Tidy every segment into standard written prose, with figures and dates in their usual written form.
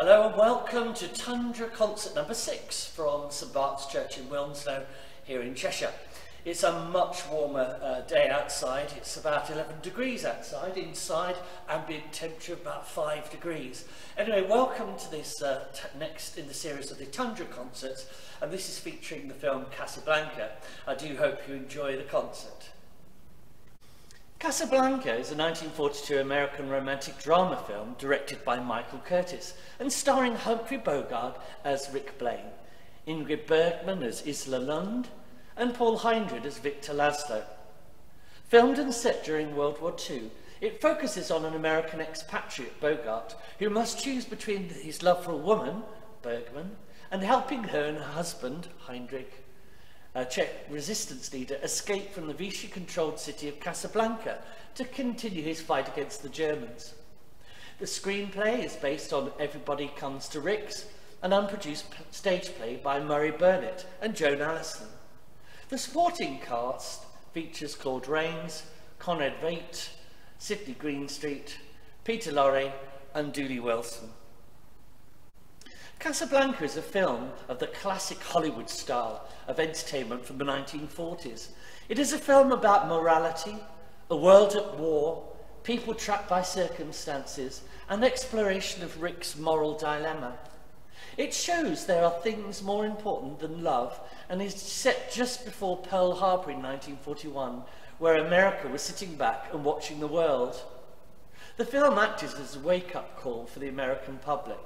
Hello and welcome to Tundra Concert No. 6 from St Bart's Church in Wilmslow here in Cheshire. It's a much warmer day outside. It's about 11 degrees outside. Inside, ambient temperature about 5 degrees. Anyway, welcome to this next in the series of the Tundra concerts, and this is featuring the film Casablanca. I do hope you enjoy the concert. Casablanca is a 1942 American romantic drama film directed by Michael Curtis and starring Humphrey Bogart as Rick Blaine, Ingrid Bergman as Ilsa Lund, and Paul Henreid as Victor Laszlo. Filmed and set during World War II, it focuses on an American expatriate, Bogart, who must choose between his love for a woman, Bergman, and helping her and her husband, Henreid, a Czech resistance leader, escape from the Vichy-controlled city of Casablanca to continue his fight against the Germans. The screenplay is based on Everybody Comes to Rick's, an unproduced stage play by Murray Burnett and Joan Allison. The supporting cast features Claude Rains, Conrad Veidt, Sidney Greenstreet, Peter Lorre and Dooley Watson. Casablanca is a film of the classic Hollywood style of entertainment from the 1940s. It is a film about morality, a world at war, people trapped by circumstances, and exploration of Rick's moral dilemma. It shows there are things more important than love and is set just before Pearl Harbor in 1941, where America was sitting back and watching the world. The film acted as a wake-up call for the American public.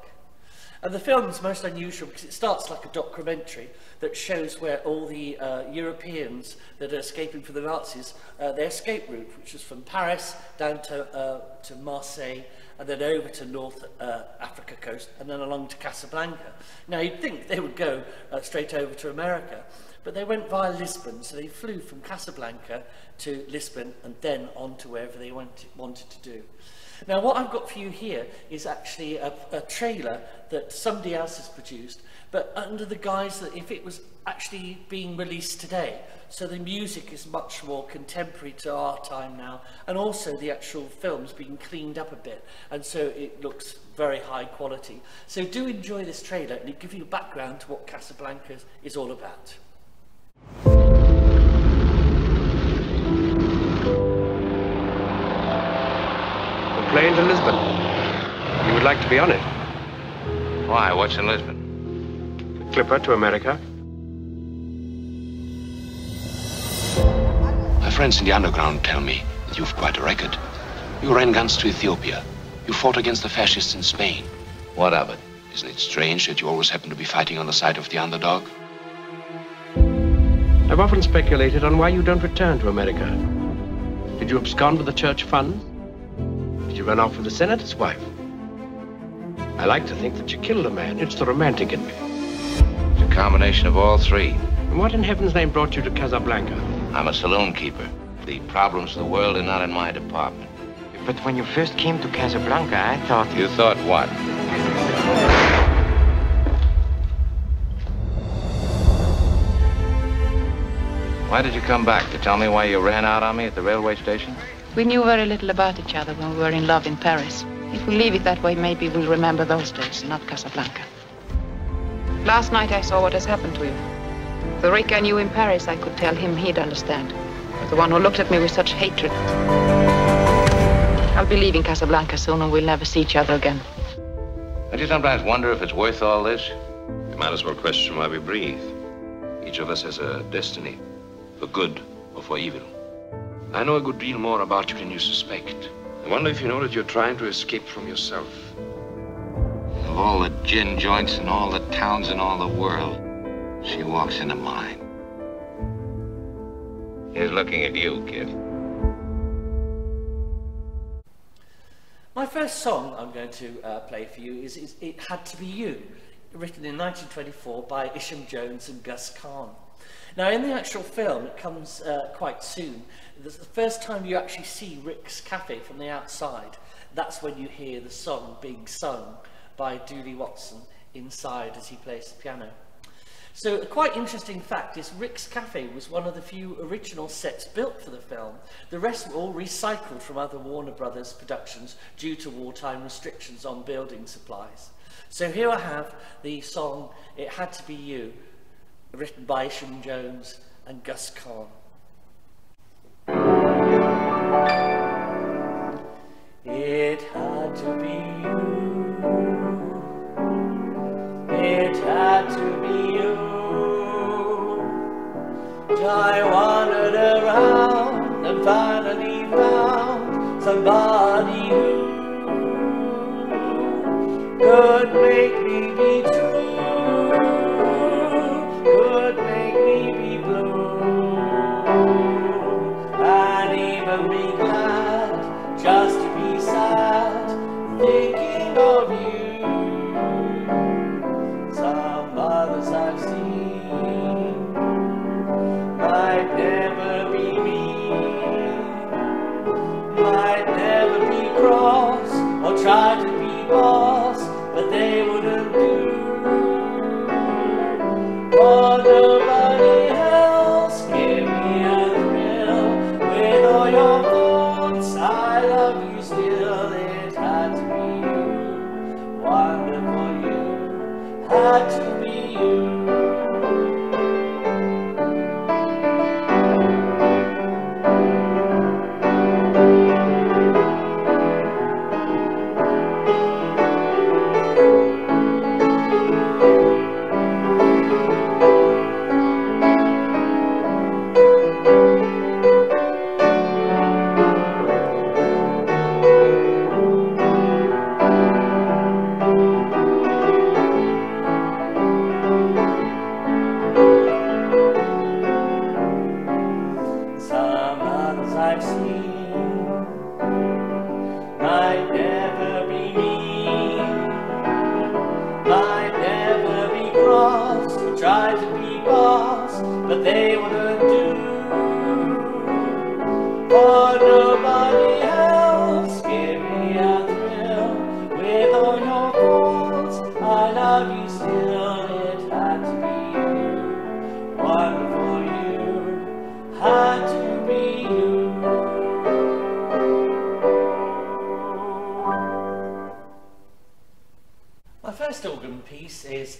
And the film is most unusual because it starts like a documentary that shows where all the Europeans that are escaping from the Nazis, their escape route, which was from Paris down to Marseille, and then over to North Africa coast, and then along to Casablanca. Now, you'd think they would go straight over to America, but they went via Lisbon, so they flew from Casablanca to Lisbon and then on to wherever they wanted to do. Now, what I've got for you here is actually a trailer that somebody else has produced, but under the guise that if it was actually being released today. So the music is much more contemporary to our time now, and also the actual film's been cleaned up a bit, and so it looks very high quality. So do enjoy this trailer, and it'll give you a background to what Casablanca is all about. Plane to Lisbon. You would like to be on it? Why? What's in Lisbon? The Clipper to America. My friends in the underground tell me that you've quite a record. You ran guns to Ethiopia. You fought against the fascists in Spain. What of it? Isn't it strange that you always happen to be fighting on the side of the underdog? I've often speculated on why you don't return to America. Did you abscond with the church funds? Did you run off with the senator's wife? I like to think that you killed a man. It's the romantic in me. It's a combination of all three. And what in heaven's name brought you to Casablanca? I'm a saloon keeper. The problems of the world are not in my department. But when you first came to Casablanca, I thought... You thought what? Why did you come back? To tell me why you ran out on me at the railway station? We knew very little about each other when we were in love in Paris. If we leave it that way, maybe we'll remember those days, not Casablanca. Last night I saw what has happened to you. The Rick I knew in Paris, I could tell him he'd understand. But the one who looked at me with such hatred. I'll be leaving Casablanca soon and we'll never see each other again. Don't you sometimes wonder if it's worth all this? We might as well question why we breathe. Each of us has a destiny, for good or for evil. I know a good deal more about you than you suspect. I wonder if you know that you're trying to escape from yourself. Of all the gin joints in all the towns in all the world, she walks into mine. He's looking at you, kid. My first song I'm going to play for you is It Had to Be You, written in 1924 by Isham Jones and Gus Kahn. Now, in the actual film, it comes quite soon. The first time you actually see Rick's Cafe from the outside, that's when you hear the song being sung by Dooley Watson inside as he plays the piano. So a quite interesting fact is Rick's Cafe was one of the few original sets built for the film. The rest were all recycled from other Warner Brothers productions due to wartime restrictions on building supplies. So here I have the song It Had to Be You, written by Isham Jones and Gus Kahn. It had to be you. It had to be you. I wandered around and finally found somebody who could make me be true, could make me be blue, and even be glad just to be sad, thinking of you. Some others I've seen might never be mean, might never be cross or try to be boss, but they wouldn't do for nobody else. Give me a thrill with all your thoughts. I love you still. It had to be you, wonderful you, had to be you.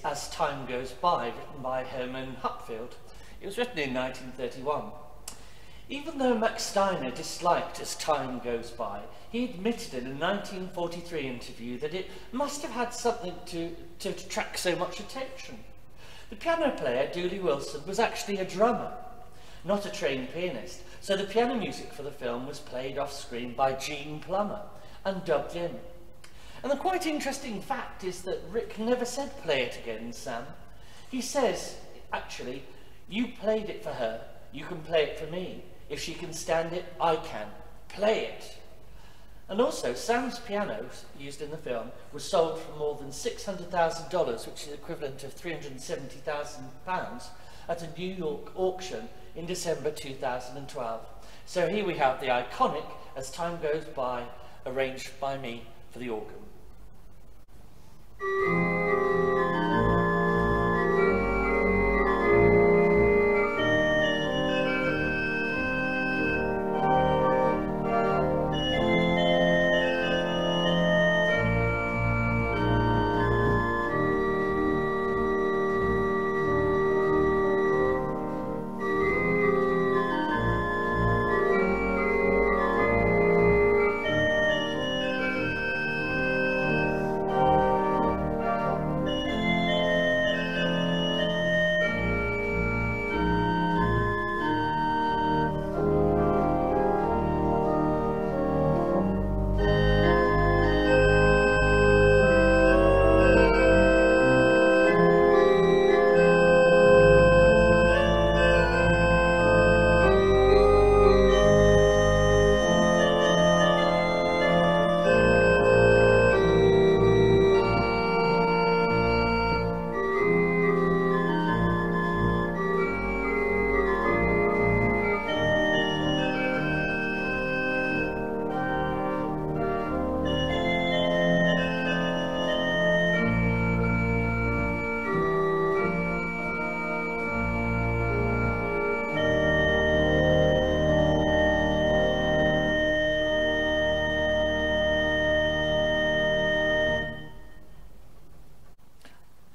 As Time Goes By, written by Herman Hupfield. It was written in 1931. Even though Max Steiner disliked As Time Goes By, he admitted in a 1943 interview that it must have had something to attract so much attention. The piano player, Dooley Watson, was actually a drummer, not a trained pianist, so the piano music for the film was played off-screen by Gene Plummer and dubbed in. And the quite interesting fact is that Rick never said play it again, Sam. He says, actually, you played it for her, you can play it for me. If she can stand it, I can. Play it. And also, Sam's piano, used in the film, was sold for more than $600,000, which is equivalent of £370,000, at a New York auction in December 2012. So here we have the iconic As Time Goes By, arranged by me for the organ.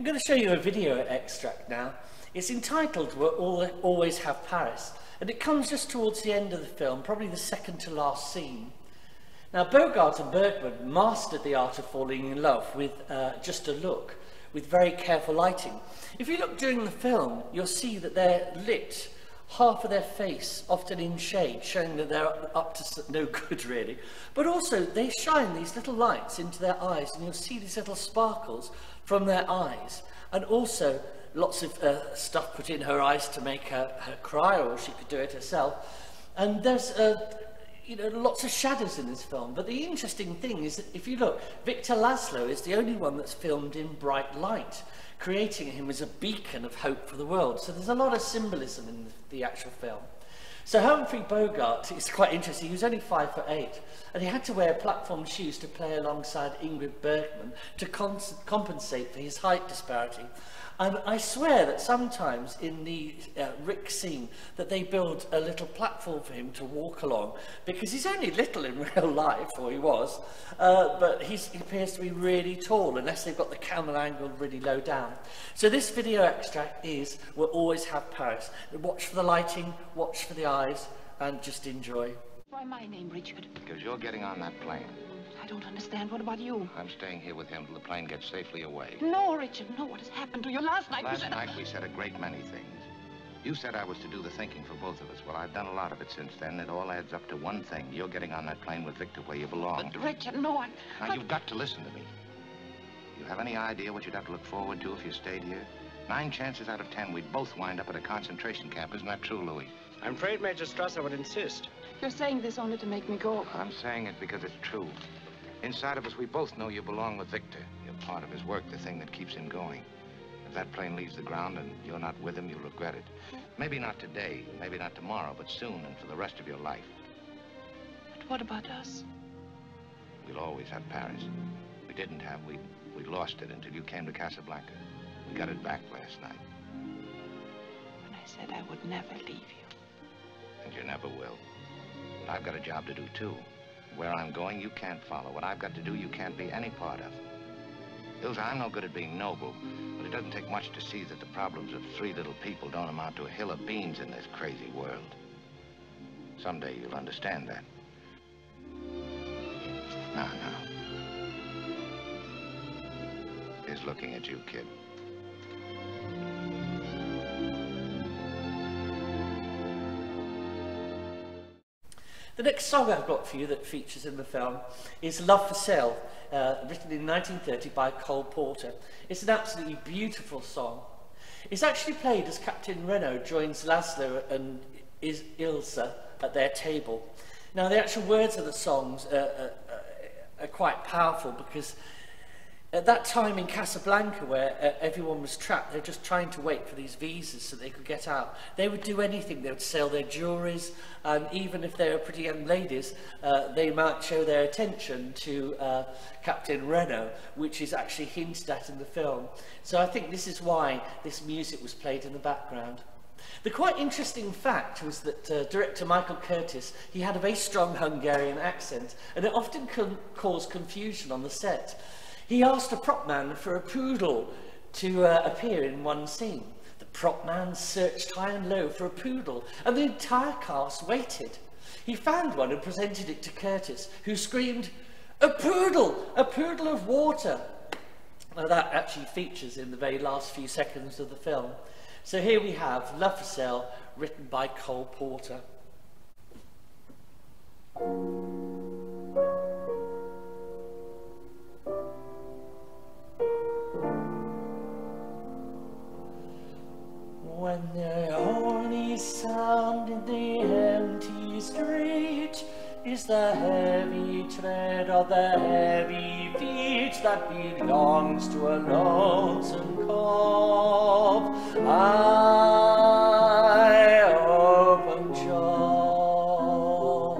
I'm going to show you a video extract now. It's entitled We'll Always Have Paris, and it comes just towards the end of the film, probably the second to last scene. Now, Bogart and Bergman mastered the art of falling in love with just a look, with very careful lighting. If you look during the film, you'll see that they're lit, half of their face, often in shade, showing that they're up to no good, really. But also, they shine these little lights into their eyes, and you'll see these little sparkles from their eyes. And also, lots of stuff put in her eyes to make her cry, or she could do it herself. And there's you know, lots of shadows in this film. But the interesting thing is that if you look, Victor Laszlo is the only one that's filmed in bright light, creating him as a beacon of hope for the world. So there's a lot of symbolism in the actual film. So Humphrey Bogart is quite interesting. He was only 5'8", and he had to wear platform shoes to play alongside Ingrid Bergman to compensate for his height disparity. And I swear that sometimes in the Rick scene that they build a little platform for him to walk along, because he's only little in real life, or he was, but he appears to be really tall unless they've got the camera angled really low down. So this video extract is We'll Always Have Paris. Watch for the lighting, watch for the eyes, and just enjoy. Why my name, Richard? Because you're getting on that plane. I don't understand. What about you? I'm staying here with him till the plane gets safely away. No, Richard, no. What has happened to you last night? Last night we said a great many things. You said I was to do the thinking for both of us. Well, I've done a lot of it since then. It all adds up to one thing. You're getting on that plane with Victor where you belong. But, Richard, no, Now, you've got to listen to me. You have any idea what you'd have to look forward to if you stayed here? 9 chances out of 10 we'd both wind up at a concentration camp. Isn't that true, Louis? I'm afraid, Major Strasser would insist. You're saying this only to make me go. I'm saying it because it's true. Inside of us, we both know you belong with Victor. You're part of his work, the thing that keeps him going. If that plane leaves the ground and you're not with him, you'll regret it. Maybe not today, maybe not tomorrow, but soon and for the rest of your life. But what about us? We'll always have Paris. We didn't have, we lost it until you came to Casablanca. We got it back last night. When I said I would never leave you. And you never will. But I've got a job to do, too. Where I'm going, you can't follow. What I've got to do, you can't be any part of. Ilsa, I'm no good at being noble, but it doesn't take much to see that the problems of 3 little people don't amount to a hill of beans in this crazy world. Someday you'll understand that. Now. He's looking at you, kid. The next song I've got for you that features in the film is Love for Sale, written in 1930 by Cole Porter. It's an absolutely beautiful song. It's actually played as Captain Renault joins Laszlo and Ilsa at their table. Now, the actual words of the songs are quite powerful because at that time in Casablanca, where everyone was trapped, they were just trying to wait for these visas so they could get out. They would do anything. They would sell their jewelries, and even if they were pretty young ladies, they might show their attention to Captain Renault, which is actually hinted at in the film. So I think this is why this music was played in the background. The quite interesting fact was that director Michael Curtis, he had a very strong Hungarian accent, and it often caused confusion on the set. He asked a prop man for a poodle to appear in one scene. The prop man searched high and low for a poodle, and the entire cast waited. He found one and presented it to Curtis, who screamed, "A poodle! A poodle of water!" Now that actually features in the very last few seconds of the film. So here we have Love for Sale, written by Cole Porter. When the only sound in the empty street is the heavy tread of the heavy feet that belongs to a lonesome cove, I open jaw.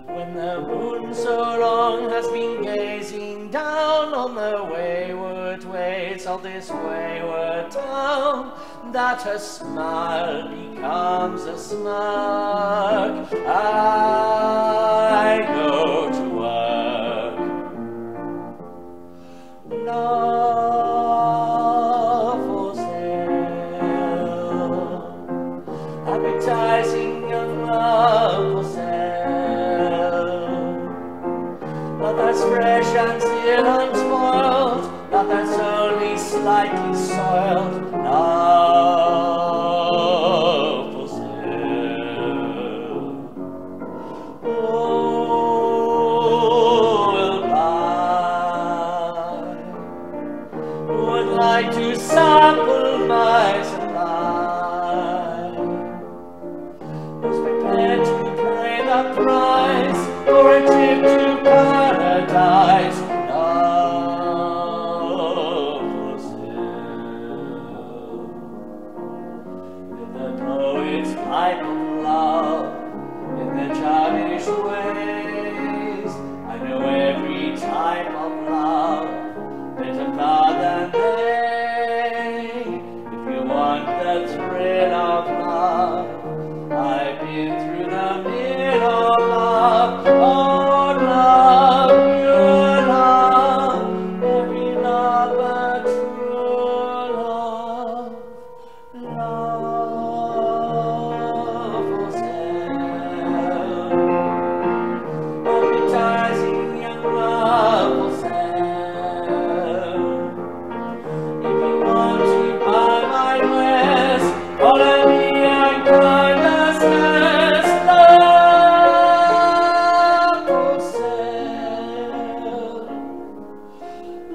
When the moon so long has been gazing down on the wayward ways of this wayward town, that a smile becomes a smirk, I go to work. Love type of love in their childish ways. I know every type of love better far than they. If you want the thrill of love, I've been through the mill of love. Oh, love, pure love, every love but true love. Love for sale, advertising young love for sale. If you want to buy my wares, follow me and kindness, love for sale.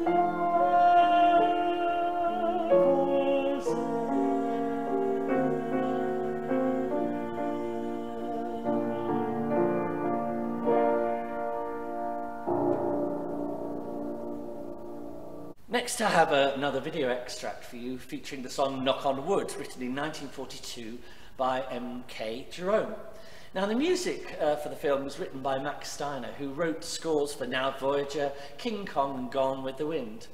Love for Next I have another video extract for you featuring the song Knock on Wood, written in 1942 by M.K. Jerome. Now the music for the film was written by Max Steiner, who wrote scores for Now Voyager, King Kong and Gone with the Wind.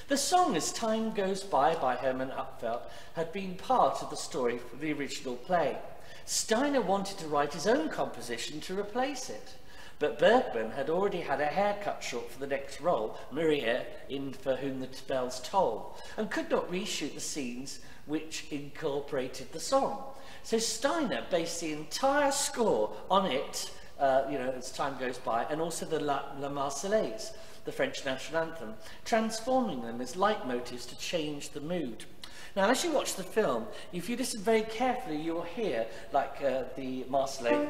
The song As Time Goes By Herman Upfeld had been part of the story for the original play. Steiner wanted to write his own composition to replace it. But Bergman had already had a haircut short for the next role, Maria, in For Whom the Bells Toll, and could not reshoot the scenes which incorporated the song. So Steiner based the entire score on it, as time goes by, and also the La Marseillaise, the French national anthem, transforming them as leitmotifs to change the mood. Now, as you watch the film, if you listen very carefully, you'll hear, like the Marseillaise.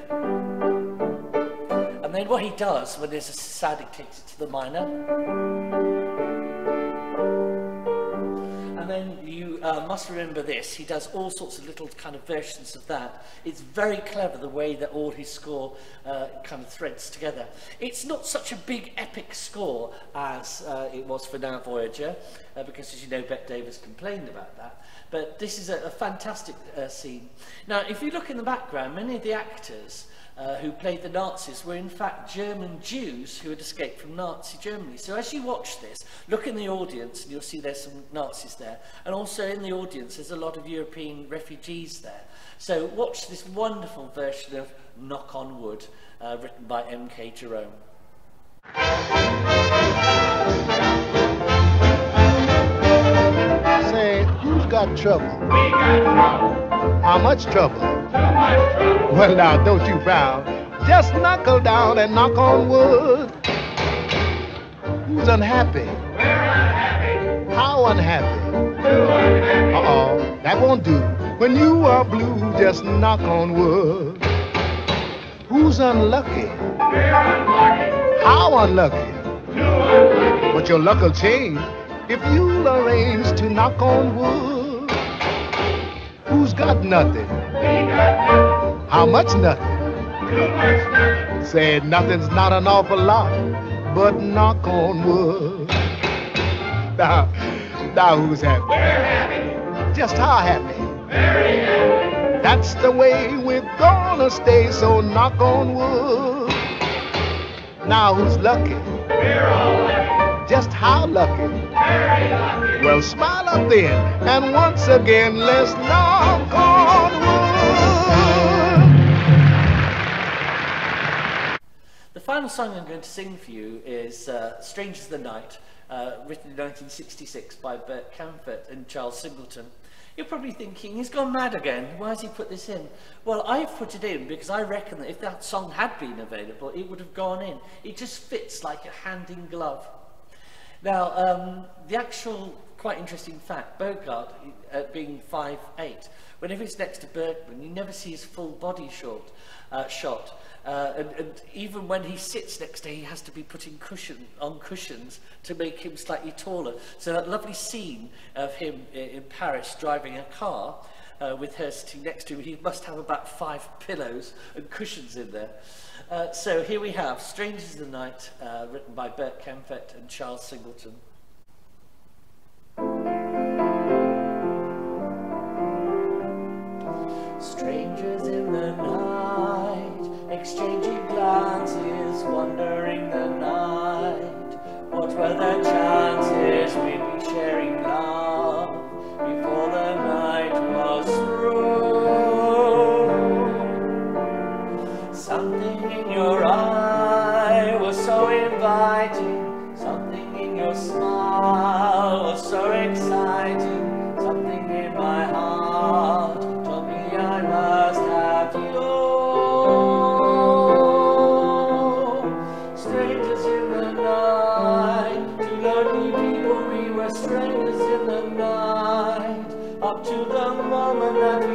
And then what he does when there's a sad, it takes it to the minor. And then you must remember this, he does all sorts of little kind of versions of that. It's very clever the way that all his score kind of threads together. It's not such a big epic score as it was for Now Voyager, because as you know, Bette Davis complained about that. But this is a fantastic scene. Now, if you look in the background, many of the actors who played the Nazis were in fact German Jews who had escaped from Nazi Germany. So as you watch this, look in the audience and you'll see there's some Nazis there. And also in the audience there's a lot of European refugees there. So watch this wonderful version of Knock on Wood, written by M.K. Jerome. Say, who's got trouble? We got trouble. How much trouble? Too much trouble. Well, now, don't you frown. Just knuckle down and knock on wood. Who's unhappy? We're unhappy. How unhappy? Too unhappy. Uh-oh, that won't do. When you are blue, just knock on wood. Who's unlucky? We're unlucky. How unlucky? Too unlucky. But your luck will change if you'll arrange to knock on wood. Who's got nothing? We got nothing. How much nothing? Too much nothing. Said nothing's not an awful lot, but knock on wood. Now who's happy? We're happy. Just how happy? Very happy. That's the way we're gonna stay, so knock on wood. Now who's lucky? We're all lucky. Just how lucky? Very lucky. Well, smile up then, and once again, let's knock on wood. The final song I'm going to sing for you is Strange as the Night, written in 1966 by Bert Kaempfert and Charles Singleton. You're probably thinking, he's gone mad again. Why has he put this in? Well, I've put it in because I reckon that if that song had been available, it would have gone in. It just fits like a hand in glove. Now, the actual quite interesting fact, Bogart, being 5'8", whenever he's next to Bergman, you never see his full body shot. And even when he sits next to him, he has to be putting cushions to make him slightly taller. So that lovely scene of him in Paris driving a car with her sitting next to him, he must have about 5 pillows and cushions in there. So here we have Strange as the Night, written by Bert Kaempfert and Charles Singleton. Strangers in the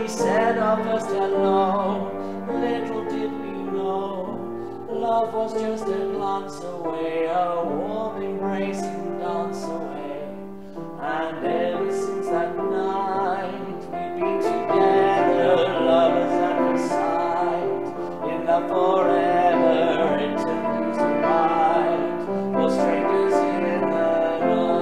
we said our first hello. Little did we know, love was just a glance away, a warm embracing dance away. And ever since that night we've been together, lovers at first sight, in love forever, eternity's right, or strangers in the night.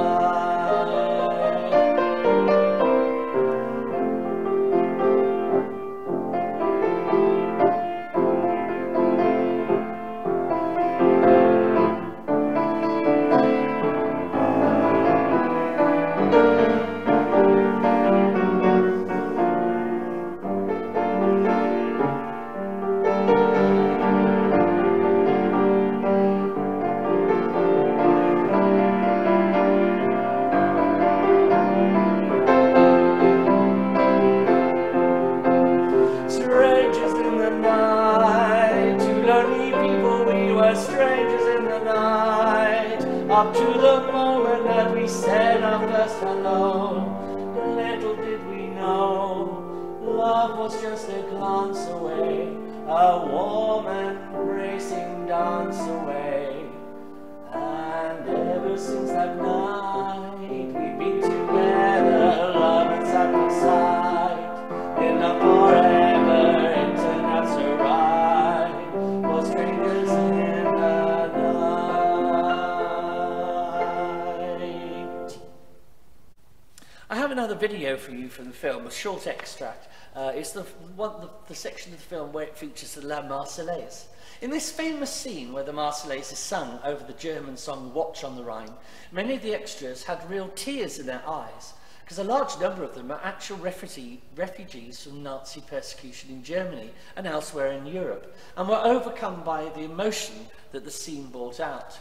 Strangers in the night, two lonely people, we were strangers in the night, up to the moment that we said our first hello. Little did we know, love was just a glance away, a warm embracing dance away. And ever since that night we've been together, lovers at my side, in love forever, internet's so right, for strangers in the night. I have another video for you from the film, a short extract. It's the section of the film where it features the La Marseillaise. In this famous scene where the Marseillaise is sung over the German song Watch on the Rhine, many of the extras had real tears in their eyes, because a large number of them are actual refugees from Nazi persecution in Germany and elsewhere in Europe, and were overcome by the emotion that the scene brought out.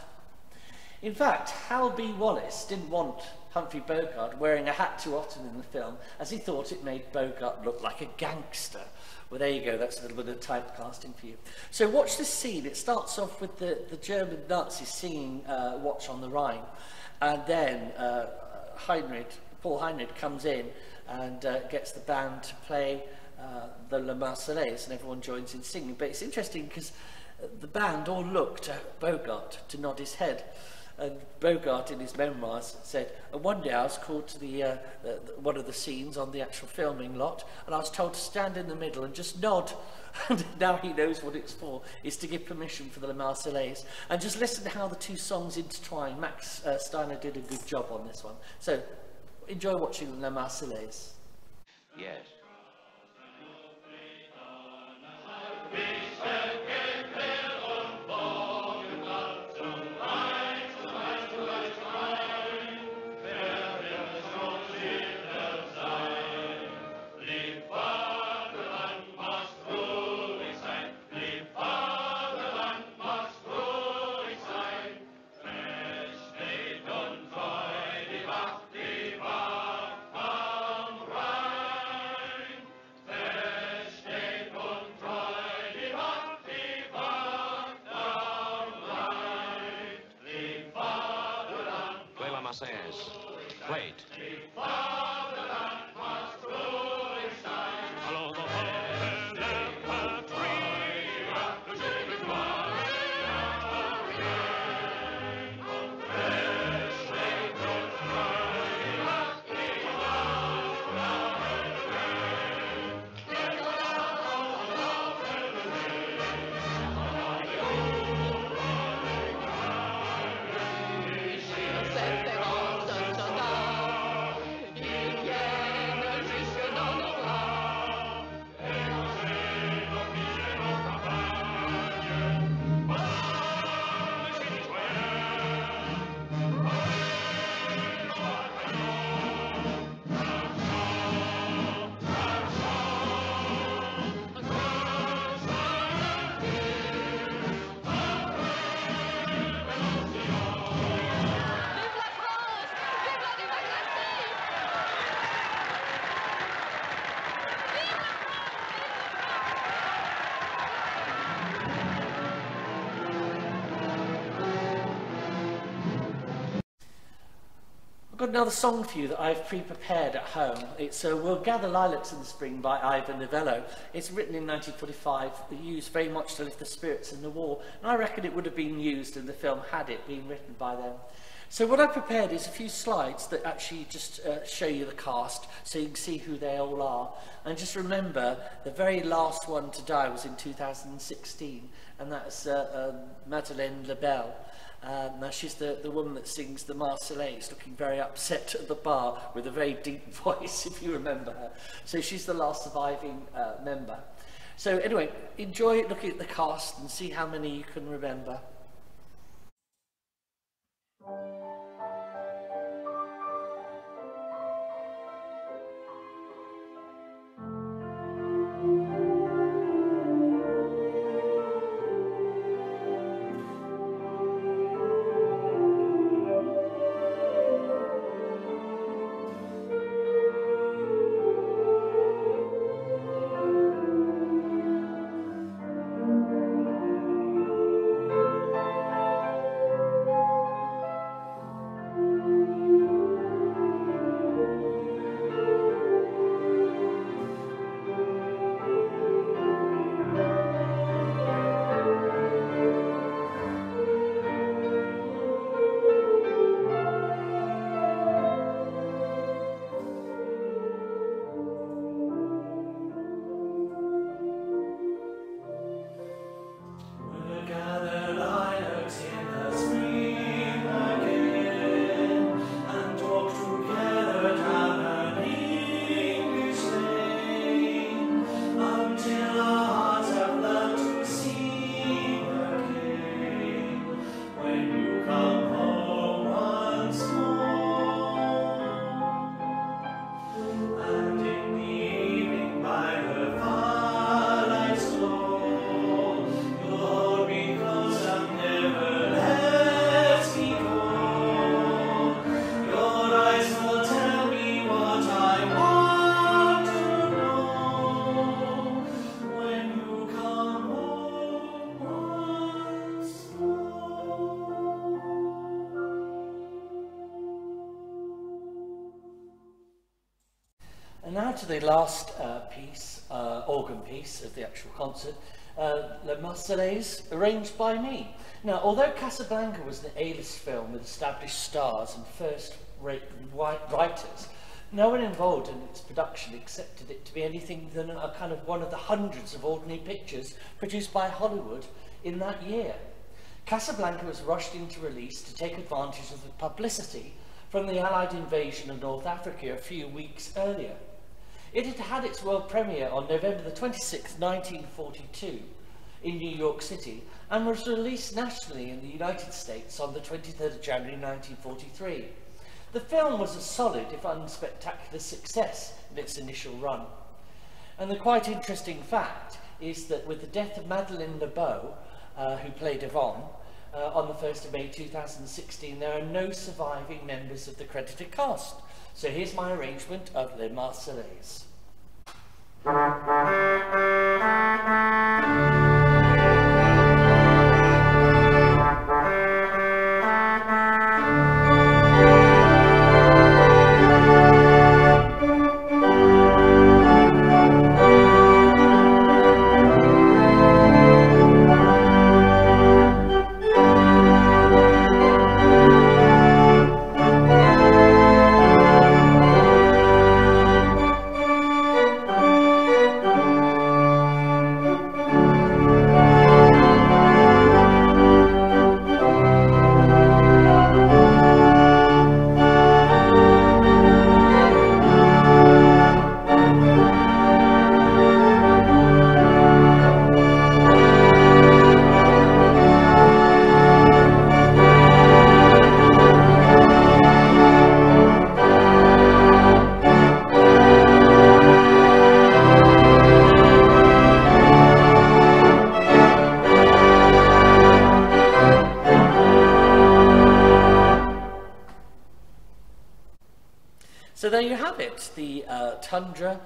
In fact, Hal B. Wallace didn't want Humphrey Bogart wearing a hat too often in the film, as he thought it made Bogart look like a gangster. Well, there you go, that's a little bit of typecasting for you. So watch this scene. It starts off with the German Nazis singing Watch on the Rhine, and then Paul Henreid comes in and gets the band to play the La Marseillaise, and everyone joins in singing. But it's interesting because the band all look to Bogart to nod his head. And Bogart, in his memoirs, said, one day I was called to one of the scenes on the actual filming lot, and I was told to stand in the middle and just nod. And now he knows what it's for, is to give permission for the La Marseillaise. And just listen to how the two songs intertwine. Max Steiner did a good job on this one. So, enjoy watching La Marseillaise. Yes. Marseillaise. Played. Yeah. got another song for you that I've pre-prepared at home. It's We'll Gather Lilacs in the Spring by Ivor Novello. It's written in 1945, used very much to lift the spirits in the war, and I reckon it would have been used in the film had it been written by them. So what I prepared is a few slides that actually just show you the cast, so you can see who they all are. And just remember, the very last one to die was in 2016, and that's Madeleine Lebel. Now she's the woman that sings the Marseillaise, looking very upset at the bar with a very deep voice, if you remember her. So she's the last surviving member. So anyway, enjoy looking at the cast and see how many you can remember. And now to the last piece, organ piece of the actual concert, La Marseillaise, arranged by me. Now, although Casablanca was an A-list film with established stars and first-rate writers, no one involved in its production accepted it to be anything than a kind of one of the hundreds of ordinary pictures produced by Hollywood in that year. Casablanca was rushed into release to take advantage of the publicity from the Allied invasion of North Africa a few weeks earlier. It had had its world premiere on November the 26th, 1942 in New York City and was released nationally in the United States on the 23rd of January 1943. The film was a solid, if unspectacular, success in its initial run. And the quite interesting fact is that with the death of Madeleine Lebeau, who played Yvonne, on the 1st of May 2016, there are no surviving members of the credited cast. So here's my arrangement of Les Marseillaise. So there you have it, the Tundra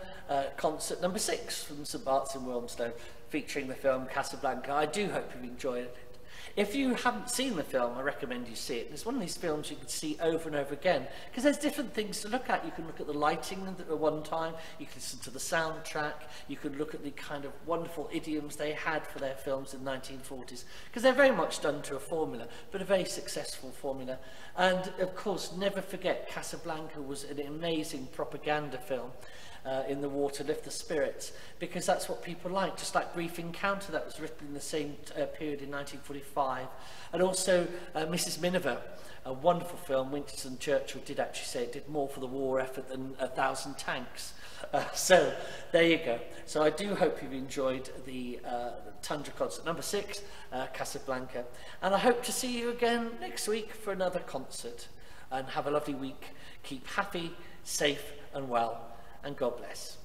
Concert No. 6 from St Bart's in Wilmslow, featuring the film Casablanca. I do hope you've enjoyed it. If you haven't seen the film, I recommend you see it. It's one of these films you can see over and over again, because there's different things to look at. You can look at the lighting at one time, you can listen to the soundtrack, you can look at the kind of wonderful idioms they had for their films in the 1940s, because they're very much done to a formula, but a very successful formula. And of course, never forget, Casablanca was an amazing propaganda film in the war to lift the spirits, because that's what people like, just like Brief Encounter, that was written in the same period in 1945, and also Mrs. Miniver, a wonderful film. Winston Churchill did actually say it did more for the war effort than 1,000 tanks. So there you go. So I do hope you've enjoyed the Tundra Concert No. 6, Casablanca, and I hope to see you again next week for another concert, and have a lovely week. Keep happy, safe and well, and God bless.